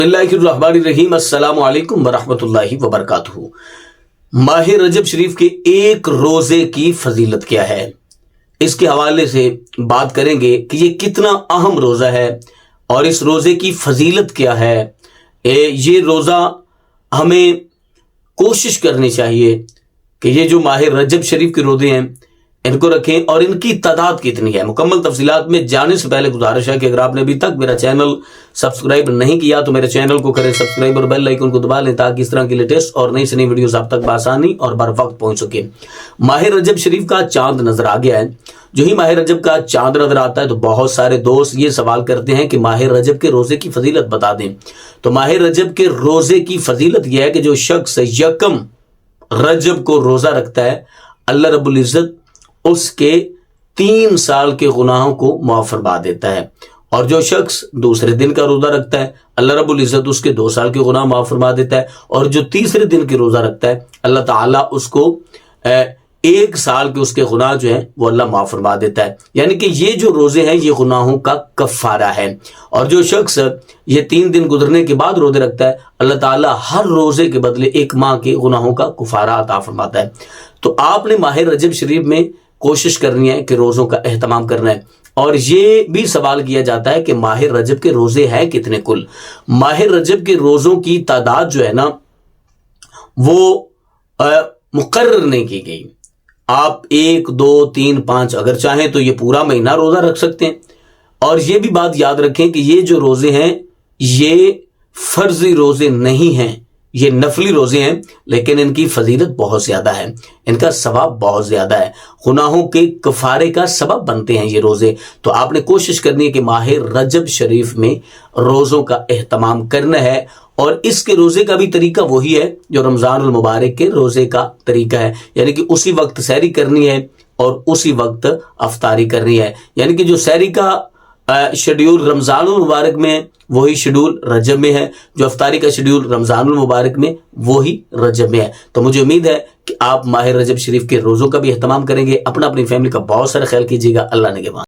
बिस्मिल्लाहिर्रहमानिर्रहीम अस्सलामु अलैकुम वरहमतुल्लाहि वबरकातुहू। माह रजब शरीफ के एक रोजे की फजीलत क्या है, इसके हवाले से बात करेंगे कि ये कितना अहम रोजा है और इस रोजे की फजीलत क्या है। ये रोजा हमें कोशिश करनी चाहिए कि ये जो माह रजब शरीफ के रोजे हैं इनको रखें और इनकी तादाद कितनी है। मुकम्मल तफसीलात में जाने से पहले गुजारिश है कि अगर आपने अभी तक मेरा चैनल सब्सक्राइब नहीं किया तो मेरे चैनल को करें सब्सक्राइब और बेल आइकन को दबा लें ताकि इस तरह की लेटेस्ट और नई से नई वीडियोस आप तक आसानी और बर वक्त पहुंच सके। माह रजब शरीफ का चांद नजर आ गया है। जो ही माह रजब का चांद नजर आता है तो बहुत सारे दोस्त ये सवाल करते हैं कि माह रजब के रोजे की फजीलत बता दें। तो माह रजब के रोजे की फजीलत यह है कि जो शख्स यकम रजब को रोजा रखता है अल्लाह रब्बुल इज्जत उसके 3 साल के गुनाहों को मुआफ फरमा देता है, और जो शख्स दूसरे दिन का रोजा रखता है अल्लाह रब्बुल इज्जत उसके 2 साल के गुनाह मुआफ फरमा देता है, और जो तीसरे दिन की रोजा रखता है अल्लाह ताला उसको 1 साल के उसके गुनाह जो है वो अल्लाह माफ फरमा देता है। यानी कि ये जो रोजे हैं ये गुनाहों का कफारा है। और जो शख्स ये 3 दिन गुजरने के बाद रोजे रखता है अल्लाह ताला हर रोजे के बदले 1 माह के गुनाहों का कुफारा अता फरमाता है। तो आपने माह रजब शरीफ में कोशिश करनी है कि रोज़ों का एहतमाम करना है। और ये भी सवाल किया जाता है कि माह रजब के रोज़े हैं कितने कुल। माह रजब के रोज़ों की तादाद जो है ना वो मुकर्रर नहीं की गई। आप 1, 2, 3, 5 अगर चाहें तो ये पूरा महीना रोज़ा रख सकते हैं। और ये भी बात याद रखें कि ये जो रोज़े हैं ये फर्जी रोज़े नहीं हैं, ये नफली रोजे हैं, लेकिन इनकी फजीलत बहुत ज्यादा है, इनका सवाब बहुत ज्यादा है, गुनाहों के कफारे का सबब बनते हैं ये रोजे। तो आपने कोशिश करनी है कि माह रजब शरीफ में रोजों का एहतमाम करना है। और इसके रोजे का भी तरीका वही है जो रमजान उल मुबारक के रोजे का तरीका है, यानी कि उसी वक्त सहरी करनी है और उसी वक्त अफ्तारी करनी है। यानी कि जो सहरी का शेड्यूल रमजान उल मुबारक में वही शेड्यूल रजब में है, जो अफ्तारी का शेड्यूल रमजान उल मुबारक में वही रजब में है। तो मुझे उम्मीद है कि आप माह रजब शरीफ के रोज़ों का भी एहतमाम करेंगे। अपनी फैमिली का बहुत सारा ख्याल कीजिएगा। अल्लाह ने